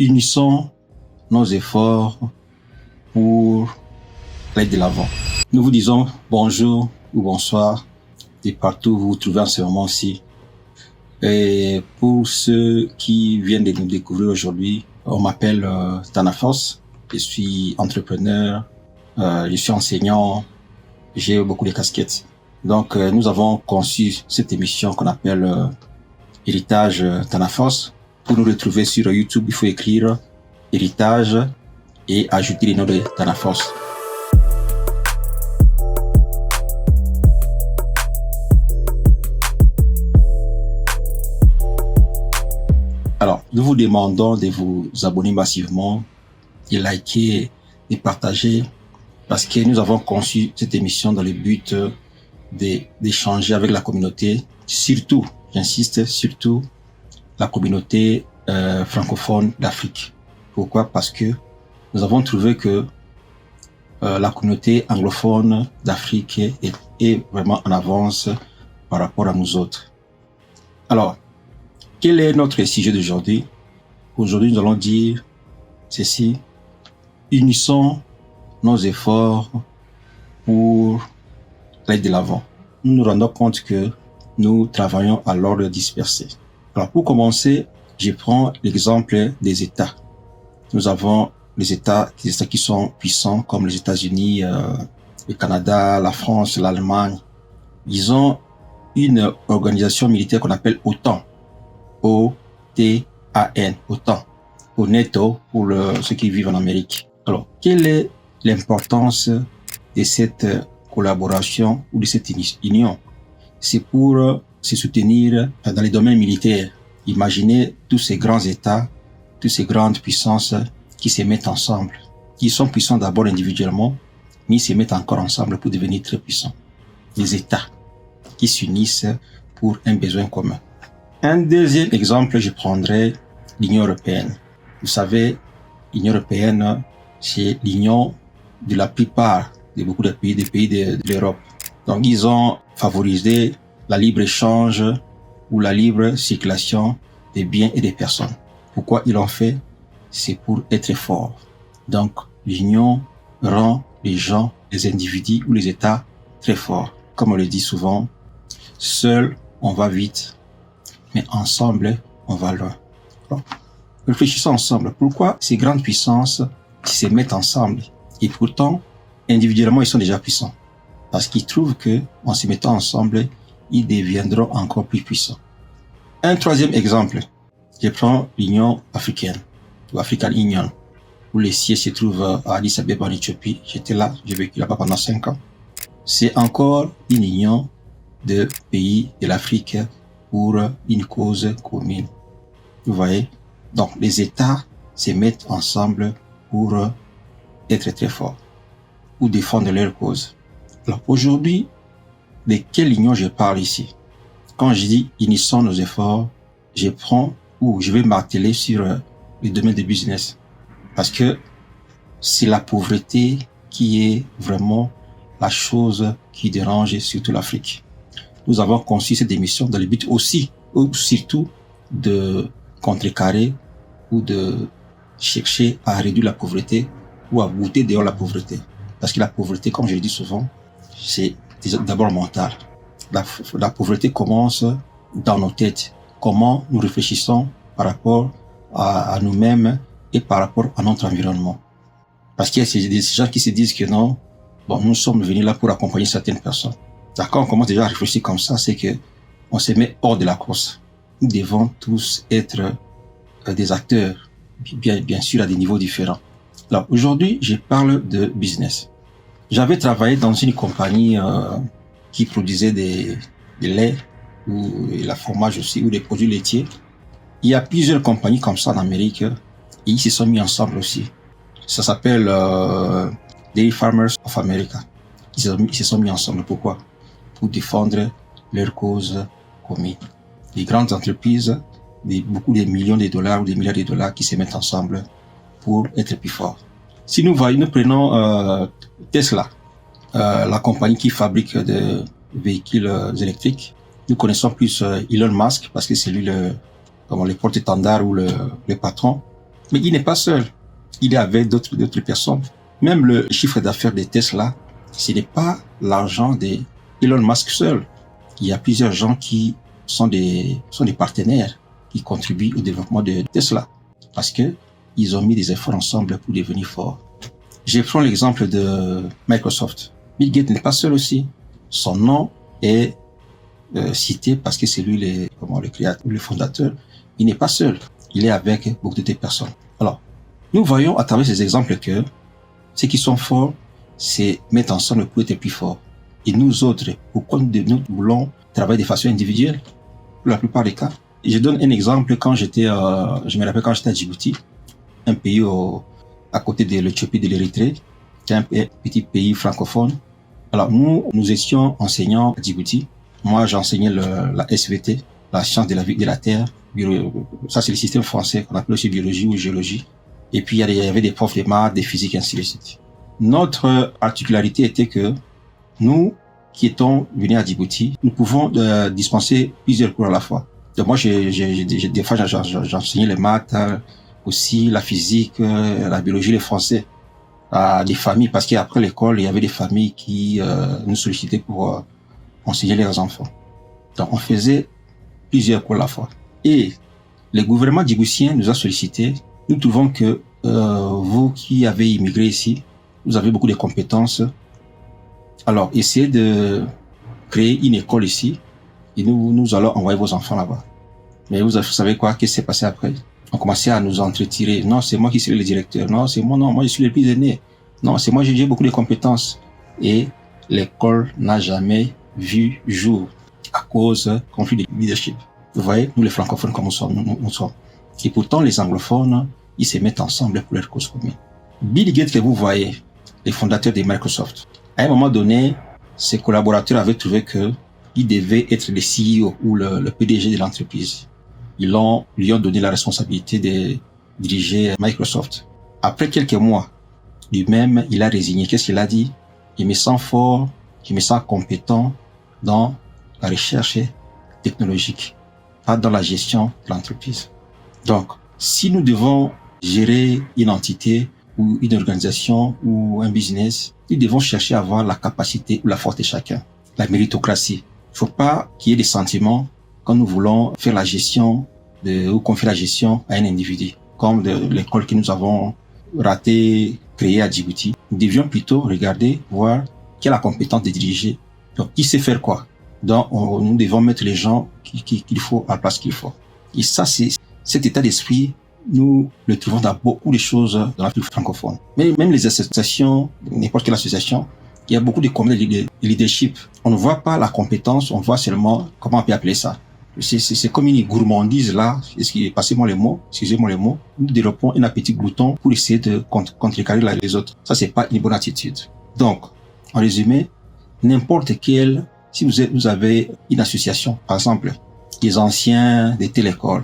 Unissons nos efforts pour aller de l'avant. Nous vous disons bonjour ou bonsoir de partout où vous vous trouvez en ce moment-ci. Et pour ceux qui viennent de nous découvrir aujourd'hui, on m'appelle Thanaphos. Je suis entrepreneur, je suis enseignant, j'ai beaucoup de casquettes. Donc nous avons conçu cette émission qu'on appelle Héritage Thanaphos. Pour nous retrouver sur YouTube, il faut écrire Héritage et ajouter les noms de Thanaphos. Alors, nous vous demandons de vous abonner massivement, de liker, de partager, parce que nous avons conçu cette émission dans le but d'échanger avec la communauté, surtout, j'insiste, surtout la communauté francophone d'Afrique. Pourquoi? Parce que nous avons trouvé que la communauté anglophone d'Afrique est vraiment en avance par rapport à nous autres. Alors, quel est notre sujet d'aujourd'hui? Aujourd'hui, nous allons dire ceci. Unissons nos efforts pour aller de l'avant. Nous nous rendons compte que nous travaillons à l'ordre dispersé. Alors, pour commencer, je prends l'exemple des États. Nous avons les États qui sont puissants, comme les États-Unis, le Canada, la France, l'Allemagne. Ils ont une organisation militaire qu'on appelle OTAN. O-T-A-N, OTAN, au NATO pour ceux qui vivent en Amérique. Alors, quelle est l'importance de cette collaboration ou de cette union? C'est pour se soutenir dans les domaines militaires. Imaginez tous ces grands États, toutes ces grandes puissances qui se mettent ensemble, qui sont puissants d'abord individuellement, mais ils se mettent encore ensemble pour devenir très puissants. Les États qui s'unissent pour un besoin commun. Un deuxième exemple, je prendrai l'Union européenne. Vous savez, l'Union européenne, c'est l'union de la plupart de beaucoup de pays, de l'Europe. Donc, ils ont favorisé la libre-échange ou la libre circulation des biens et des personnes. Pourquoi ils l'ont fait? C'est pour être fort. Donc, l'union rend les gens, les individus ou les États très forts. Comme on le dit souvent, seul, on va vite. Mais ensemble, on va loin. Alors, réfléchissons ensemble. Pourquoi ces grandes puissances se mettent ensemble? Et pourtant, individuellement, ils sont déjà puissants. Parce qu'ils trouvent que, en se mettant ensemble, ils deviendront encore plus puissants. Un troisième exemple. Je prends l'Union africaine, ou African Union, où les sièges se trouvent à Addis Abeba en Éthiopie. J'étais là, j'ai vécu là-bas pendant 5 ans. C'est encore une union de pays de l'Afrique pour une cause commune. Vous voyez? Donc, les États se mettent ensemble pour être très forts, ou défendre leur cause. Alors, aujourd'hui, de quelle union je parle ici? Quand je dis unissons nos efforts, je prends ou je vais marteler sur le domaine du business. Parce que c'est la pauvreté qui est vraiment la chose qui dérange surtout l'Afrique. Nous avons conçu cette émission dans le but aussi, ou surtout, de contrecarrer ou de chercher à réduire la pauvreté ou à bouter dehors la pauvreté. Parce que la pauvreté, comme je le dis souvent, c'est d'abord mental. La pauvreté commence dans nos têtes. Comment nous réfléchissons par rapport à nous-mêmes et par rapport à notre environnement. Parce qu'il y a des gens qui se disent que non, bon, nous sommes venus là pour accompagner certaines personnes. Quand on commence déjà à réfléchir comme ça, c'est que on se met hors de la course. Nous devons tous être des acteurs, bien sûr à des niveaux différents. Alors aujourd'hui, je parle de business. J'avais travaillé dans une compagnie qui produisait des laits ou la fromage aussi ou des produits laitiers. Il y a plusieurs compagnies comme ça en Amérique et ils se sont mis ensemble aussi. Ça s'appelle Dairy Farmers of America. Ils se sont mis ensemble. Pourquoi? Pour défendre leur cause commune. Les grandes entreprises, beaucoup de millions de dollars ou des milliards de dollars qui se mettent ensemble pour être plus forts. Si nous prenons Tesla, la compagnie qui fabrique des véhicules électriques, nous connaissons plus Elon Musk parce que c'est lui le porte-étendard ou le patron. Mais il n'est pas seul. Il est avec d'autres personnes. Même le chiffre d'affaires de Tesla, ce n'est pas l'argent d'Elon Musk seul. Il y a plusieurs gens qui sont des partenaires qui contribuent au développement de Tesla parce que ils ont mis des efforts ensemble pour devenir forts. Je prends l'exemple de Microsoft. Bill Gates n'est pas seul aussi. Son nom est cité parce que c'est lui le créateur, le fondateur. Il n'est pas seul. Il est avec beaucoup de personnes. Alors, nous voyons à travers ces exemples que ceux qui sont forts, c'est mettre ensemble pour être plus forts. Et nous autres, pourquoi nous voulons travailler de façon individuelle? Pour la plupart des cas. Je donne un exemple quand je me rappelle quand j'étais à Djibouti, un pays à côté de l'Éthiopie et de l'Érythrée, c'est un petit pays francophone. Alors nous étions enseignants à Djibouti. Moi, j'enseignais la SVT, la science de la vie et de la terre. Ça, c'est le système français qu'on appelle aussi biologie ou géologie. Et puis, il y avait des profs de maths, de physique, ainsi de suite. Notre particularité était que nous, qui étions venus à Djibouti, nous pouvons dispenser plusieurs cours à la fois. Donc moi, des fois, j'enseignais les maths, aussi la physique, la biologie, le français à des familles, parce qu'après l'école, il y avait des familles qui nous sollicitaient pour enseigner leurs enfants. Donc on faisait plusieurs cours à la fois. Et le gouvernement djiboutien nous a sollicité. Nous trouvons que vous qui avez immigré ici, vous avez beaucoup de compétences. Alors essayez de créer une école ici et nous allons envoyer vos enfants là-bas. Mais vous savez quoi? Qu'est-ce qui s'est passé après? On commençait à nous entretirer. Non, c'est moi qui suis le directeur. Non, c'est moi. Non, moi je suis le plus aîné. Non, c'est moi, j'ai beaucoup de compétences. Et l'école n'a jamais vu jour à cause d'un conflit de leadership. Vous voyez, nous les francophones comme nous sommes. Et pourtant, les anglophones, ils se mettent ensemble pour leur cause commune. Bill Gates que vous voyez, les fondateurs de Microsoft, à un moment donné, ses collaborateurs avaient trouvé que il devait être le CEO ou le PDG de l'entreprise. Ils lui ont donné la responsabilité de diriger Microsoft. Après quelques mois, lui-même, il a résigné. Qu'est-ce qu'il a dit? Je me sens fort, je me sens compétent dans la recherche technologique, pas dans la gestion de l'entreprise. Donc, si nous devons gérer une entité ou une organisation ou un business, nous devons chercher à avoir la capacité ou la force de chacun, la méritocratie. Il ne faut pas qu'il y ait des sentiments quand nous voulons faire la gestion ou confier la gestion à un individu, comme de l'école que nous avons ratée, créée à Djibouti. Nous devions plutôt regarder, voir qui a la compétence de diriger. Donc, qui sait faire quoi? Donc, nous devons mettre les gens qu'il faut à la place qu'il faut. Et ça, c'est cet état d'esprit, nous le trouvons dans beaucoup de choses dans la culture francophone. Mais même les associations, n'importe quelle association, il y a beaucoup de comités de leadership. On ne voit pas la compétence, on voit seulement, comment on peut appeler ça? C'est comme une gourmandise là, passez-moi les mots, excusez-moi les mots. Nous développons un appétit glouton pour essayer de contrecarrer les autres. Ça, c'est pas une bonne attitude. Donc, en résumé, n'importe quel, si vous avez une association, par exemple, les anciens de telle école,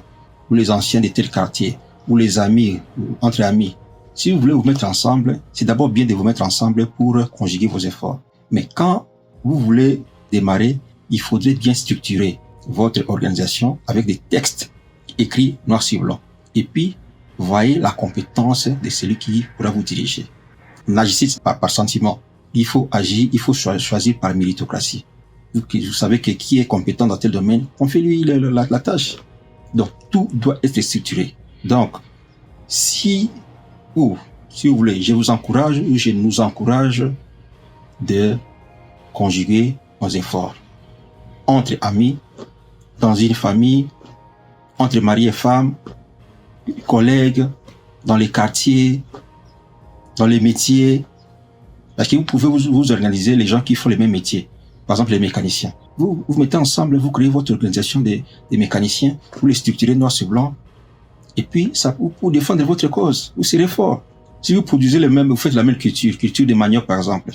ou les anciens de tel quartier, ou les amis, entre amis, si vous voulez vous mettre ensemble, c'est d'abord bien de vous mettre ensemble pour conjuguer vos efforts. Mais quand vous voulez démarrer, il faudrait bien structurer votre organisation avec des textes écrits noir sur blanc. Et puis, voyez la compétence de celui qui pourra vous diriger. N'agissez pas par sentiment. Il faut agir, il faut choisir par méritocratie. Vous savez que qui est compétent dans tel domaine, on fait lui la tâche. Donc, tout doit être structuré. Donc, si vous voulez, je vous encourage ou je nous encourage de conjuguer nos efforts entre amis, dans une famille, entre mari et femme, collègues, dans les quartiers, dans les métiers. Parce que vous pouvez vous organiser les gens qui font les mêmes métiers. Par exemple, les mécaniciens. Vous mettez ensemble, vous créez votre organisation des mécaniciens, vous les structurez noir sur blanc. Et puis, ça pour défendre votre cause, vous serez fort. Si vous produisez vous faites la même culture de manioc par exemple,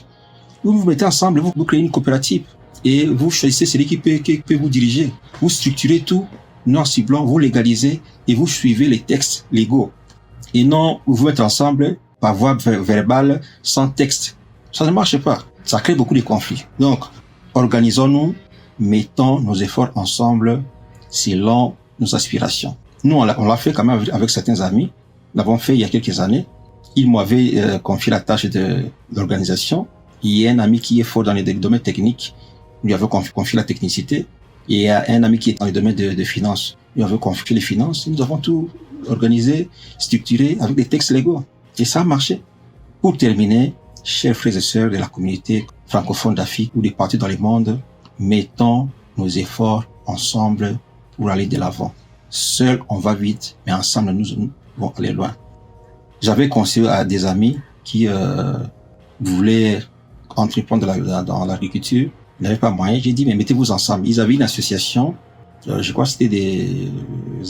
vous vous mettez ensemble, vous créez une coopérative et vous choisissez celui qui peut vous diriger. Vous structurez tout noir sur blanc, vous légalisez et vous suivez les textes légaux. Et non, vous vous mettez ensemble par voie verbale, sans texte. Ça ne marche pas. Ça crée beaucoup de conflits. Donc, organisons-nous, mettons nos efforts ensemble selon nos aspirations. Nous, on l'a fait quand même avec certains amis. l'avons fait il y a quelques années. Il m'avait confié la tâche de l'organisation. Il y a un ami qui est fort dans les domaines techniques, lui avait confié la technicité. Et il y a un ami qui est dans les domaines de finances, lui avait confié les finances. Nous avons tout organisé, structuré avec des textes légaux. Et ça a marché. Pour terminer, chers frères et sœurs de la communauté francophone d'Afrique ou des partis dans le monde, mettons nos efforts ensemble pour aller de l'avant. Seul, on va vite, mais ensemble, nous allons aller loin. J'avais conseillé à des amis qui voulaient entreprendre dans l'agriculture. Ils n'avaient pas moyen. J'ai dit, mais mettez-vous ensemble. Ils avaient une association, je crois que c'était des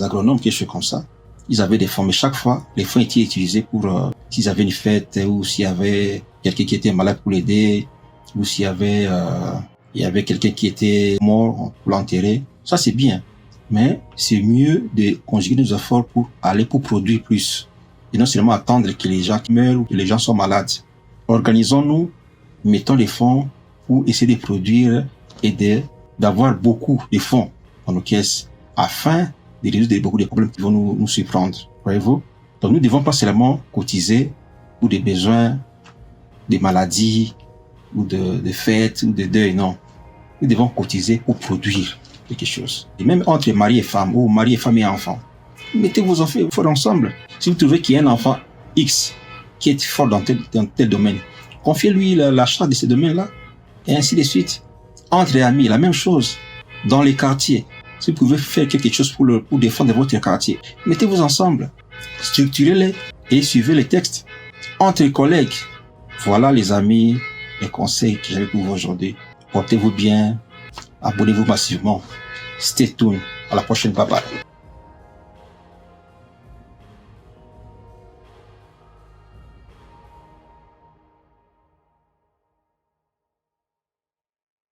agronomes, quelque chose comme ça. Ils avaient des fonds, mais chaque fois, les fonds étaient utilisés pour s'ils avaient une fête ou s'il y avait quelqu'un qui était malade pour l'aider ou s'il y avait quelqu'un qui était mort pour l'enterrer. Ça, c'est bien. Mais c'est mieux de conjuguer nos efforts pour aller pour produire plus. Et non seulement attendre que les gens meurent ou que les gens soient malades. Organisons-nous, mettons les fonds pour essayer de produire et d'avoir beaucoup de fonds dans nos caisses afin de résoudre beaucoup de problèmes qui vont nous surprendre. Voyez-vous? Donc nous ne devons pas seulement cotiser pour des besoins, des maladies ou de fêtes ou de deuil, non. Nous devons cotiser pour produire quelque chose. Et même entre mari et femme, ou mari et femme et enfant, mettez vos enfants forts ensemble. Si vous trouvez qu'il y a un enfant X qui est fort dans tel domaine, confiez-lui la charge de ce domaine-là, et ainsi de suite. Entre amis, la même chose. Dans les quartiers, si vous pouvez faire quelque chose pour défendre votre quartier, mettez-vous ensemble, structurez-les et suivez les textes. Entre collègues, voilà les amis, les conseils que j'avais pour vous aujourd'hui. Portez-vous bien, abonnez-vous massivement. Stay tuned. À la prochaine, bye bye.